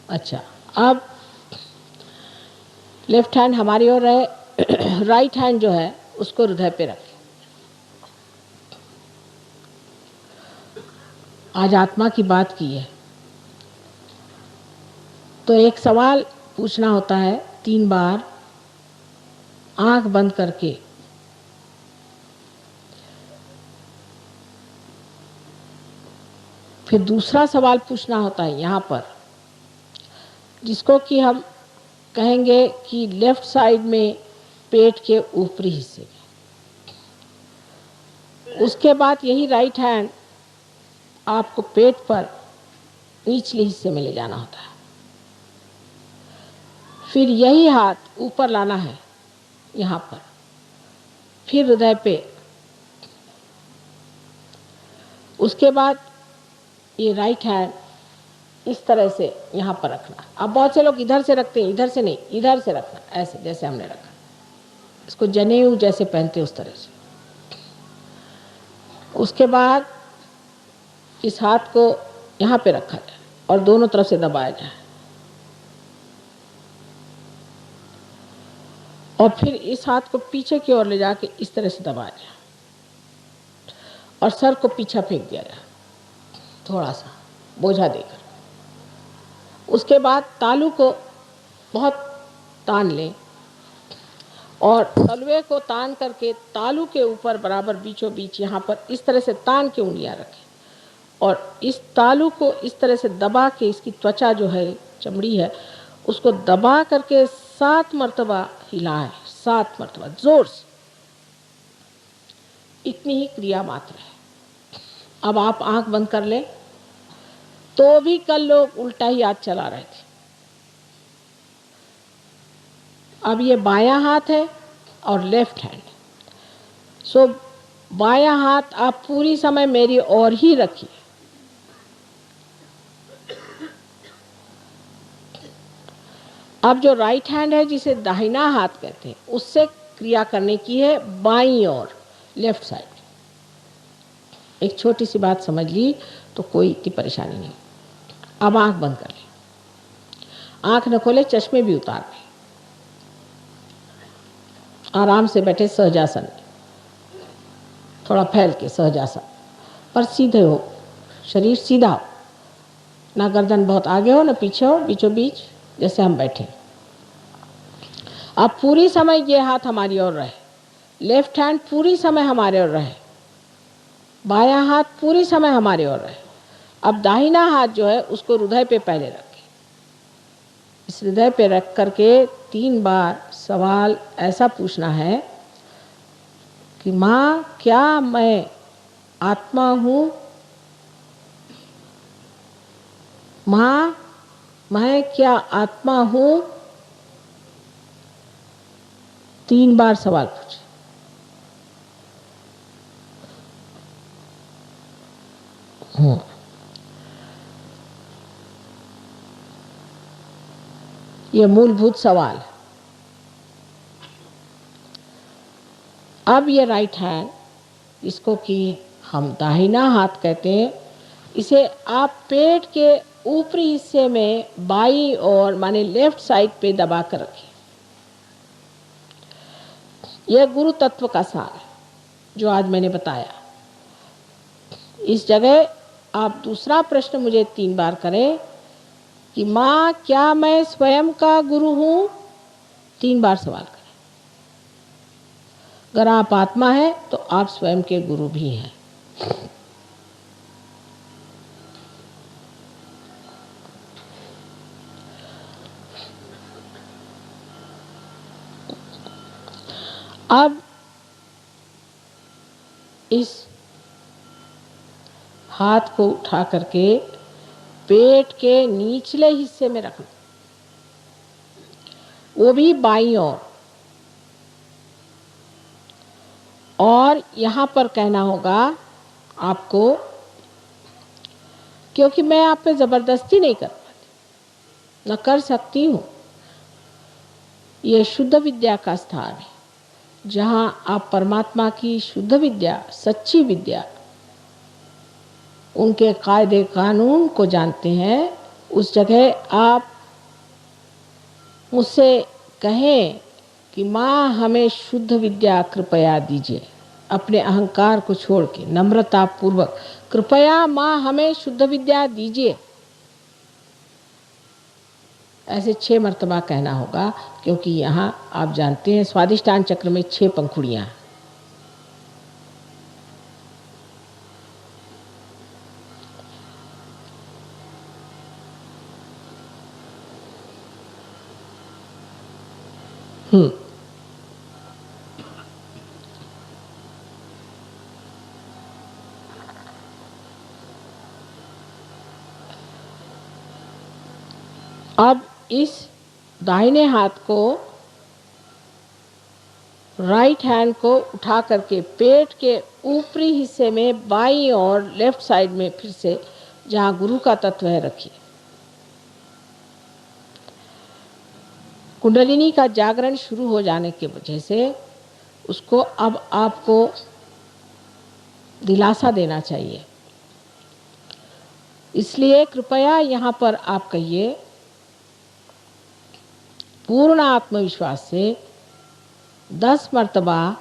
अच्छा, अब left hand हमारी ओर रहे, राइट हैंड जो है उसको हृदय पे रखें। आज आत्मा की बात की है तो एक सवाल पूछना होता है 3 बार आंख बंद करके। फिर दूसरा सवाल पूछना होता है यहाँ पर, जिसको कि हम कहेंगे कि लेफ्ट साइड में पेट के ऊपरी हिस्से में। उसके बाद यही राइट हैंड आपको पेट पर निचले हिस्से में ले जाना होता है। फिर यही हाथ ऊपर लाना है यहाँ पर, फिर हृदय पे। उसके बाद ये राइट हैंड इस तरह से यहाँ पर रखना। अब बहुत से लोग इधर से रखते हैं, इधर से नहीं, इधर से रखना, ऐसे जैसे हमने रखा। इसको जनेऊ जैसे पहनते उस तरह से। उसके बाद इस हाथ को यहाँ पे रखा जाए और दोनों तरफ से दबाया जाए, और फिर इस हाथ को पीछे की ओर ले जाके इस तरह से दबाया जाए और सर को पीछे फेंक दिया जाए थोड़ा सा बोझा देकर। उसके बाद तालू को बहुत तान लें और तलवे को तान करके तालू के ऊपर बराबर बीचों बीच यहाँ पर इस तरह से तान के उंगलियां रखें और इस तालू को इस तरह से दबा के, इसकी त्वचा जो है, चमड़ी है, उसको दबा करके 7 मरतबा हिलाएं, 7 मरतबा जोर से। इतनी ही क्रिया मात्र है। अब आप आंख बंद कर लें। तो भी कल लोग उल्टा ही हाथ चला रहे थे। अब ये बायां हाथ है और लेफ्ट हैंड। सो बायां हाथ आप पूरी समय मेरी ओर ही रखिए। अब जो राइट हैंड है, जिसे दाहिना हाथ कहते हैं, उससे क्रिया करने की है बाईं ओर, लेफ्ट साइड। एक छोटी सी बात समझ ली तो कोई इतनी परेशानी नहीं। अब आंख बंद कर ले, आंख न खोले, चश्मे भी उतार ले, आराम से बैठे सहजासन, थोड़ा फैल के सहजासन पर सीधे हो, शरीर सीधा हो, ना गर्दन बहुत आगे हो ना पीछे हो, बीचों बीच जैसे हम बैठे। अब पूरी समय ये हाथ हमारी ओर रहे, लेफ्ट हैंड पूरी समय हमारे ओर रहे, बायां हाथ पूरी समय हमारे ओर रहे। अब दाहिना हाथ जो है उसको हृदय पे पहले रखें। इस हृदय पे रख करके 3 बार सवाल ऐसा पूछना है कि माँ, क्या मैं आत्मा हूँ? माँ, मैं क्या आत्मा हूँ? 3 बार सवाल पूछे। ये मूलभूत सवाल। अब ये राइट हैंड, इसको कि हम दाहिना हाथ कहते हैं, इसे आप पेट के ऊपरी हिस्से में बाईं ओर माने लेफ्ट साइड पे दबा कर रखें। यह गुरु तत्व का सार है जो आज मैंने बताया। इस जगह आप दूसरा प्रश्न मुझे 3 बार करें कि माँ, क्या मैं स्वयं का गुरु हूँ? 3 बार सवाल करें। अगर आप आत्मा हैं तो आप स्वयं के गुरु भी हैं। अब इस हाथ को उठा करके पेट के निचले हिस्से में रखना, वो भी बाईं ओर, और यहाँ पर कहना होगा आपको, क्योंकि मैं आप पे जबरदस्ती नहीं कर पाती, न कर सकती हूँ। ये शुद्ध विद्या का स्थान है जहाँ आप परमात्मा की शुद्ध विद्या, सच्ची विद्या, उनके कायदे कानून को जानते हैं। उस जगह आप मुझसे कहें कि माँ हमें शुद्ध विद्या कृपया दीजिए, अपने अहंकार को छोड़ के नम्रता पूर्वक कृपया माँ हमें शुद्ध विद्या दीजिए, ऐसे 6 मर्तबा कहना होगा। क्योंकि यहाँ आप जानते हैं स्वादिष्टान चक्र में 6 पंखुड़ियाँ हैं। अब इस दाहिने हाथ को, राइट हैंड को उठा करके पेट के ऊपरी हिस्से में बाईं और लेफ्ट साइड में फिर से जहाँ गुरु का तत्व है रखिए। कुंडलिनी का जागरण शुरू हो जाने की वजह से उसको अब आपको दिलासा देना चाहिए। इसलिए कृपया यहाँ पर आप कहिए पूर्ण आत्मविश्वास से 10 मर्तबा,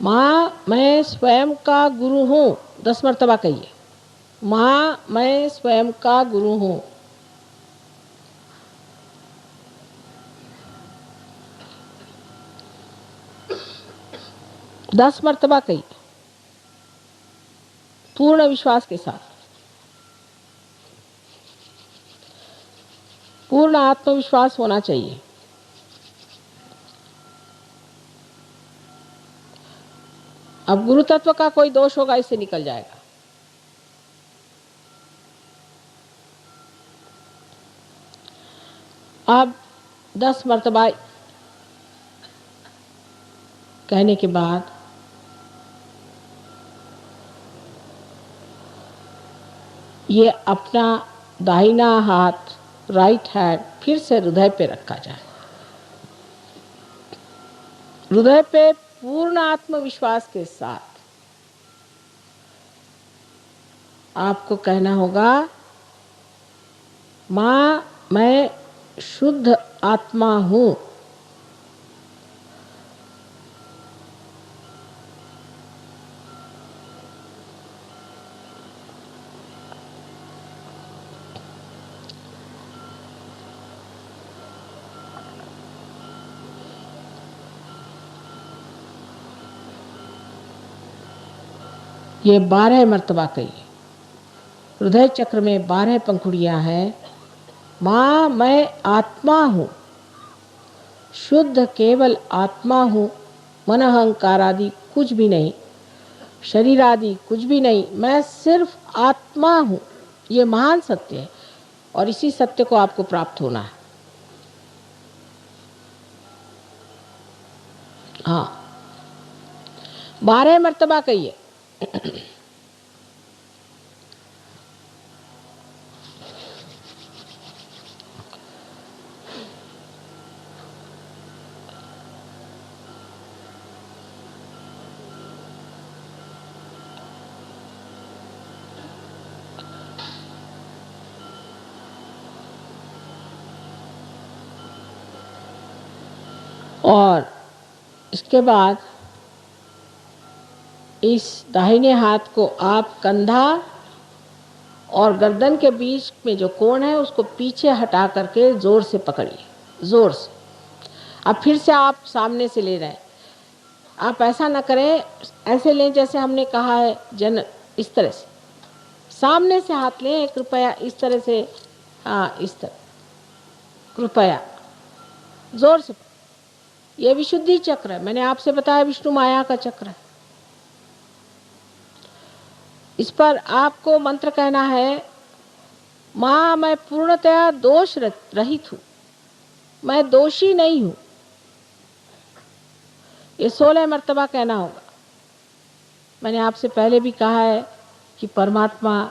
माँ मैं स्वयं का गुरु हूँ। 10 मर्तबा कहिए, माँ मैं स्वयं का गुरु हूँ। दस मर्तबा कहिए पूर्ण विश्वास के साथ, पूर्ण आत्मविश्वास होना चाहिए। अब गुरु तत्व का कोई दोष होगा, इससे निकल जाएगा। अब 10 मर्तबा कहने के बाद ये अपना दाहिना हाथ, राइट हैंड फिर से हृदय पे रखा जाए। हृदय पे पूर्ण आत्मविश्वास के साथ आपको कहना होगा, माँ मैं शुद्ध आत्मा हूँ। ये 12 मर्तबा कहिए। हृदय चक्र में 12 पंखुड़ियाँ हैं। माँ मैं आत्मा हूँ, शुद्ध केवल आत्मा हूँ। मन अहंकार आदि कुछ भी नहीं, शरीर आदि कुछ भी नहीं, मैं सिर्फ आत्मा हूँ। ये महान सत्य है और इसी सत्य को आपको प्राप्त होना है। हाँ, 12 मर्तबा कहिए। और इसके बाद इस दाहिने हाथ को आप कंधा और गर्दन के बीच में जो कोण है उसको पीछे हटा करके जोर से पकड़िए, जोर से। अब फिर से आप सामने से ले रहे हैं। आप ऐसा ना करें, ऐसे लें जैसे हमने कहा है, इस तरह से सामने से हाथ लें कृपया, इस तरह से। हाँ, इस तरह कृपया जोर से। ये विशुद्धि चक्र है, मैंने आपसे बताया विष्णु माया का चक्र है। इस पर आपको मंत्र कहना है, माँ मैं पूर्णतया दोष रहित हूँ, मैं दोषी नहीं हूँ। ये 16 मर्तबा कहना होगा। मैंने आपसे पहले भी कहा है कि परमात्मा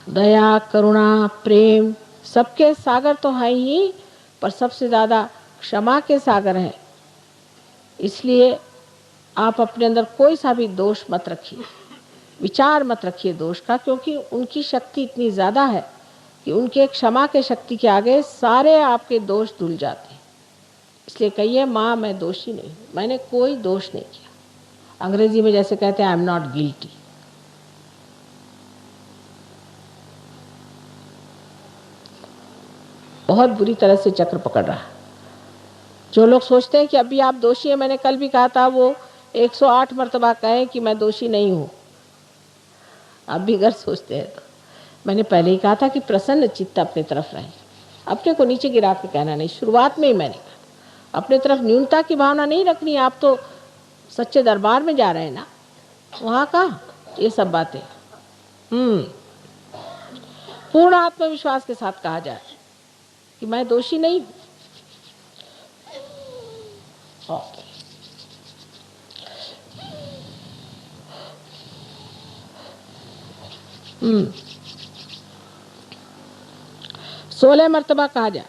दया, करुणा, प्रेम सबके सागर तो हैं ही, पर सबसे ज़्यादा क्षमा के सागर हैं। इसलिए आप अपने अंदर कोई सा भी दोष मत रखिए, विचार मत रखिए दोष का, क्योंकि उनकी शक्ति इतनी ज़्यादा है कि उनके क्षमा के शक्ति के आगे सारे आपके दोष धुल जाते हैं। इसलिए कहिए, माँ मैं दोषी नहीं, मैंने कोई दोष नहीं किया। अंग्रेजी में जैसे कहते हैं, आई एम नॉट गिल्टी। बहुत बुरी तरह से चक्र पकड़ रहा है। जो लोग सोचते हैं कि अभी आप दोषी हैं, मैंने कल भी कहा था, वो 108 मर्तबा कहें कि मैं दोषी नहीं हूँ। आप भी अगर सोचते हैं तो मैंने पहले ही कहा था कि प्रसन्न चित्त अपनी तरफ रहे, अपने को नीचे गिरा के कहना नहीं। शुरुआत में ही मैंने कहा अपने तरफ न्यूनता की भावना नहीं रखनी। आप तो सच्चे दरबार में जा रहे हैं ना, वहाँ का ये सब बातें पूर्ण आत्मविश्वास के साथ कहा जाए कि मैं दोषी नहीं हूँ। 16 मर्तबा कहा जाए।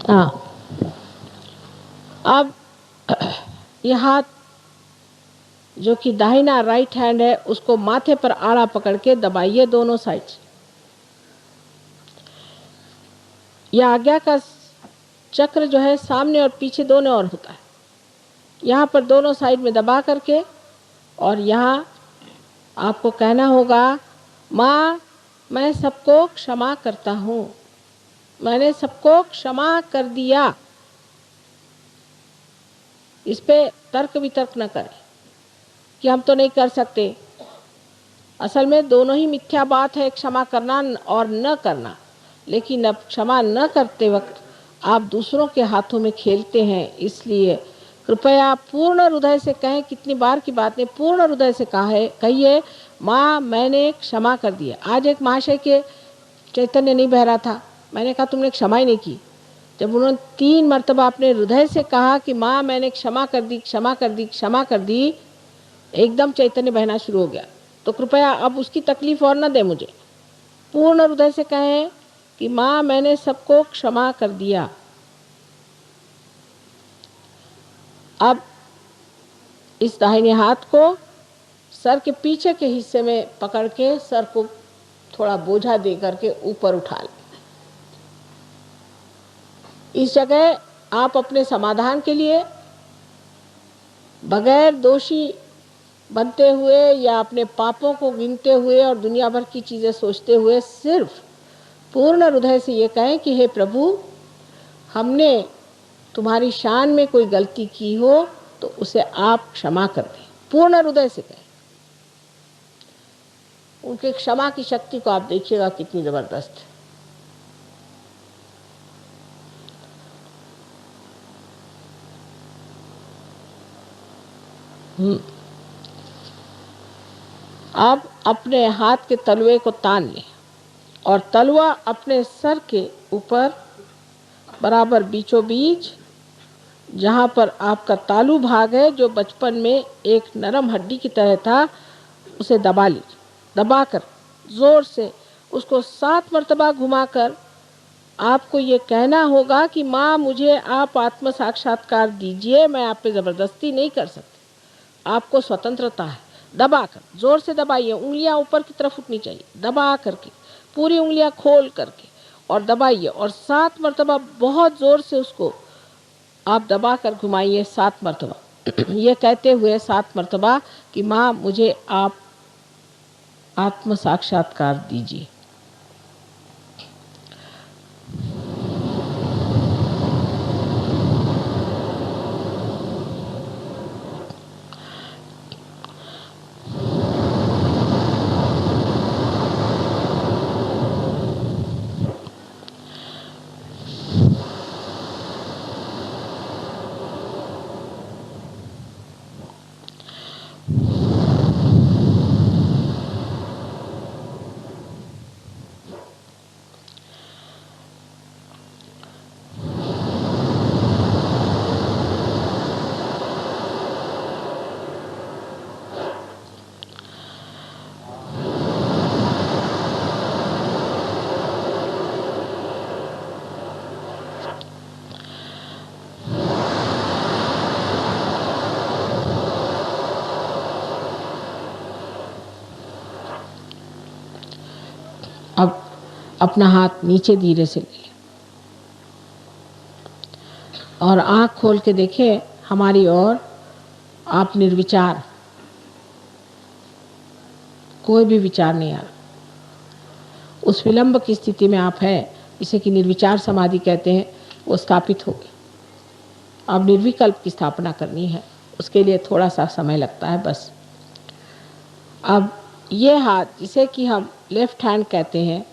हाँ, अब ये हाथ जो कि दाहिना राइट हैंड है, उसको माथे पर आड़ा पकड़ के दबाइए दोनों साइड से। यह आज्ञा का चक्र जो है सामने और पीछे दोनों ओर होता है। यहाँ पर दोनों साइड में दबा करके, और यहाँ आपको कहना होगा, माँ मैं सबको क्षमा करता हूँ, मैंने सबको क्षमा कर दिया। इस पे तर्क वितर्क न करें कि हम तो नहीं कर सकते। असल में दोनों ही मिथ्या बात है, क्षमा करना और न करना। लेकिन अब क्षमा न करते वक्त आप दूसरों के हाथों में खेलते हैं, इसलिए कृपया पूर्ण हृदय से कहें। कितनी बार की बात है, पूर्ण हृदय से कहिए, माँ मैंने क्षमा कर दिया। आज एक महाशय के चैतन्य नहीं बह रहा था, मैंने कहा तुमने क्षमा ही नहीं की। जब उन्होंने 3 मर्तबा अपने हृदय से कहा कि माँ मैंने क्षमा कर दी, क्षमा कर दी, क्षमा कर दी, एकदम चैतन्य बहना शुरू हो गया। तो कृपया अब उसकी तकलीफ और न दे मुझे। पूर्ण हृदय से कहें कि माँ मैंने सबको क्षमा कर दिया। अब इस दाहिने हाथ को सर के पीछे के हिस्से में पकड़ के सर को थोड़ा बोझा दे करके ऊपर उठा लें। इस जगह आप अपने समाधान के लिए बगैर दोषी बनते हुए या अपने पापों को गिनते हुए और दुनिया भर की चीज़ें सोचते हुए सिर्फ पूर्ण हृदय से ये कहें कि हे प्रभु, हमने तुम्हारी शान में कोई गलती की हो तो उसे आप क्षमा कर दें। पूर्ण हृदय से कहें। उनके क्षमा की शक्ति को आप देखिएगा कितनी जबरदस्त है। अब अपने हाथ के तलवे को तान लें और तलवा अपने सर के ऊपर बराबर बीचों बीच, जहाँ पर आपका तालू भाग है जो बचपन में एक नरम हड्डी की तरह था, उसे दबा लीजिए। दबाकर जोर से उसको 7 मर्तबा घुमाकर आपको ये कहना होगा कि माँ मुझे आप आत्म साक्षात्कार दीजिए, मैं आप पे ज़बरदस्ती नहीं कर सकती, आपको स्वतंत्रता है। दबाकर जोर से दबाइए, उंगलियां ऊपर की तरफ उठनी चाहिए, दबा करके पूरी उंगलियां खोल करके और दबाइए, और 7 मर्तबा बहुत जोर से उसको आप दबा कर घुमाइए 7 मर्तबा। ये कहते हुए 7 मर्तबा कि माँ मुझे आप आत्म साक्षात्कार दीजिए। अपना हाथ नीचे धीरे से ले लें और आँख खोल के देखें हमारी ओर। आप निर्विचार, कोई भी विचार नहीं आ रहा, उस विलंब की स्थिति में आप है, इसे कि निर्विचार समाधि कहते हैं, वो स्थापित हो गई। अब निर्विकल्प की स्थापना करनी है, उसके लिए थोड़ा सा समय लगता है बस। अब ये हाथ जिसे कि हम लेफ्ट हैंड कहते हैं,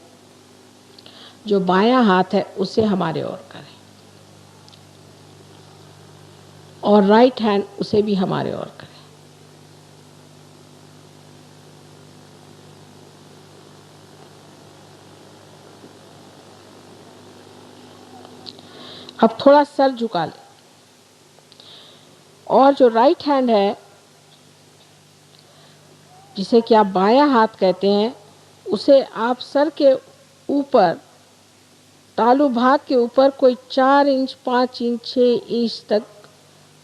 जो बायां हाथ है उसे हमारे ओर करें और राइट हैंड उसे भी हमारे ओर करें। अब थोड़ा सर झुका लें और जो राइट हैंड है जिसे कि आप बायां हाथ कहते हैं, उसे आप सर के ऊपर, तालू भाग के ऊपर कोई 4 इंच, 5 इंच, 6 इंच तक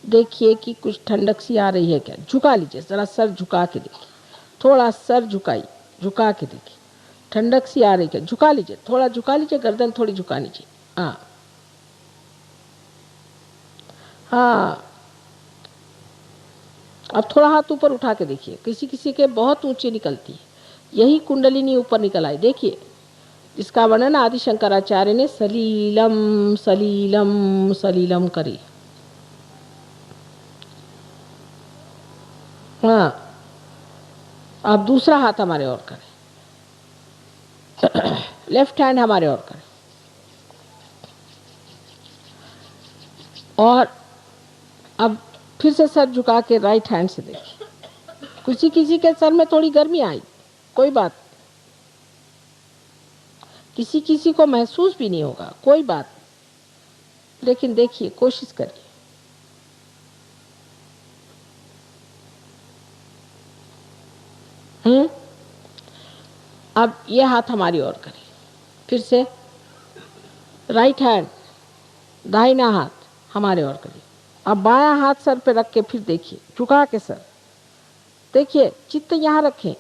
देखिए कि कुछ ठंडक सी आ रही है क्या। झुका लीजिए, ज़रा सर झुका के देखिए, थोड़ा सर झुकाइए, झुका के देखिए ठंडक सी आ रही क्या। झुका लीजिए, थोड़ा झुका लीजिए, गर्दन थोड़ी झुका लीजिए। हाँ हाँ, अब थोड़ा हाथ ऊपर उठा के देखिए, किसी किसी के बहुत ऊंची निकलती है, यही कुंडलिनी ऊपर निकल आई। देखिए, जिसका वर्णन आदि शंकराचार्य ने सलीलम सलीलम सलीलम करी। हाँ, अब दूसरा हाथ हमारे ओर करें, लेफ्ट हैंड हमारे ओर करें और अब फिर से सर झुका के राइट हैंड से देखिए। किसी किसी के सर में थोड़ी गर्मी आई, कोई बात, किसी किसी को महसूस भी नहीं होगा, कोई बात, लेकिन देखिए, कोशिश करिए। अब ये हाथ हमारी ओर करें, फिर से राइट हैंड, दाहिना हाथ हमारे ओर करिए। अब बायां हाथ सर पे रख के फिर देखिए, झुका के सर देखिए, चित्त यहाँ रखें,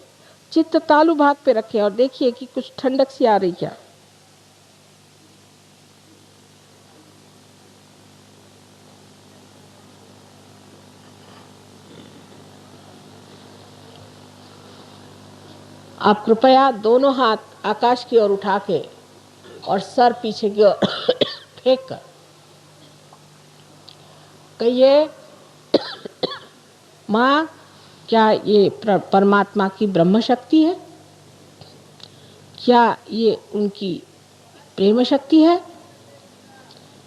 चित्त तालू भाग पे रखें और देखिए कि कुछ ठंडक सी आ रही क्या। आप कृपया दोनों हाथ आकाश की ओर उठा के और सर पीछे की ओर फेंक कर कहिए, माँ, क्या ये परमात्मा की ब्रह्म शक्ति है? क्या ये उनकी प्रेम शक्ति है?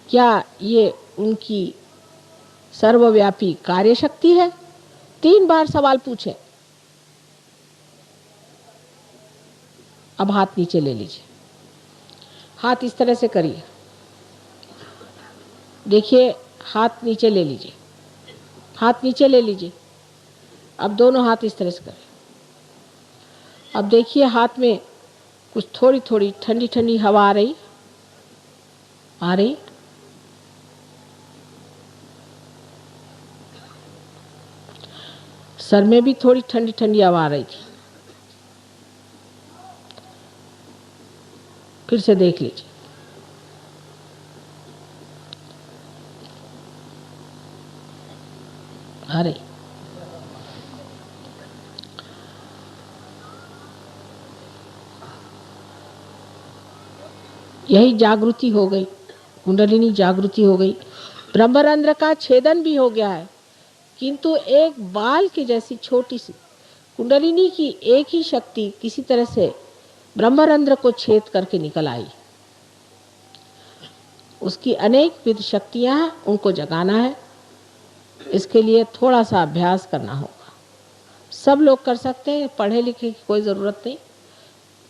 क्या ये उनकी सर्वव्यापी कार्य शक्ति है? 3 बार सवाल पूछें। अब हाथ नीचे ले लीजिए, हाथ इस तरह से करिए, देखिए हाथ नीचे ले लीजिए, हाथ नीचे ले लीजिए। अब दोनों हाथ इस तरह से करें। अब देखिए हाथ में कुछ थोड़ी थोड़ी ठंडी ठंडी हवा आ रही। सर में भी थोड़ी ठंडी ठंडी हवा आ रही थी। फिर से देख लीजिए, आ रही। यही जागृति हो गई, कुंडलिनी जागृति हो गई। ब्रह्मरंध्र का छेदन भी हो गया है, किंतु एक बाल की जैसी छोटी सी कुंडलिनी की एक ही शक्ति किसी तरह से ब्रह्मरंध्र को छेद करके निकल आई। उसकी अनेक विध शक्तियां हैं, उनको जगाना है। इसके लिए थोड़ा सा अभ्यास करना होगा। सब लोग कर सकते हैं, पढ़े लिखे की कोई ज़रूरत नहीं,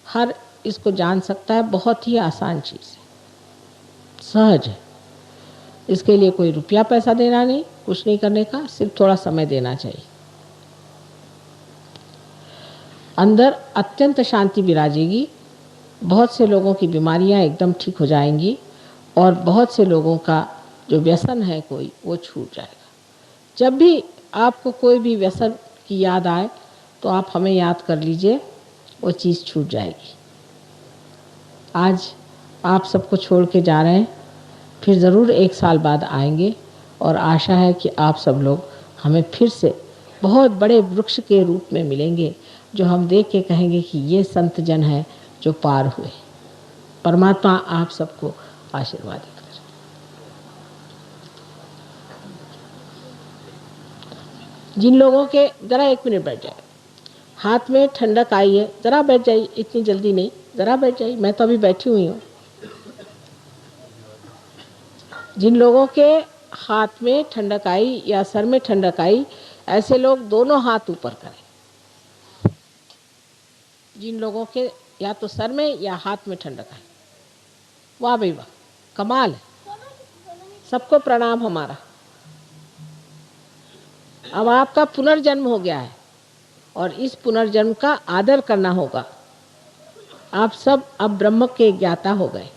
हर इसको जान सकता है। बहुत ही आसान चीज़ है, सहज है। इसके लिए कोई रुपया पैसा देना नहीं, कुछ नहीं करने का, सिर्फ थोड़ा समय देना चाहिए। अंदर अत्यंत शांति विराजेगी, बहुत से लोगों की बीमारियां एकदम ठीक हो जाएंगी और बहुत से लोगों का जो व्यसन है कोई, वो छूट जाएगा। जब भी आपको कोई भी व्यसन की याद आए तो आप हमें याद कर लीजिए, वो चीज़ छूट जाएगी। आज आप सबको छोड़ के जा रहे हैं, फिर ज़रूर 1 साल बाद आएंगे और आशा है कि आप सब लोग हमें फिर से बहुत बड़े वृक्ष के रूप में मिलेंगे, जो हम देख के कहेंगे कि ये संत जन हैं जो पार हुए। परमात्मा आप सबको आशीर्वादित करे। जिन लोगों के, ज़रा 1 मिनट बैठ जाए, हाथ में ठंडक आई है, ज़रा बैठ जाइए, इतनी जल्दी नहीं, ज़रा बैठ जाइए, मैं तो अभी बैठी हुई हूँ। जिन लोगों के हाथ में ठंडक आई या सर में ठंडक आई, ऐसे लोग दोनों हाथ ऊपर करें। जिन लोगों के या तो सर में या हाथ में ठंडक आई, वाह भाई वाह, कमाल है। सबको प्रणाम हमारा। अब आपका पुनर्जन्म हो गया है और इस पुनर्जन्म का आदर करना होगा। आप सब अब ब्रह्म के ज्ञाता हो गए।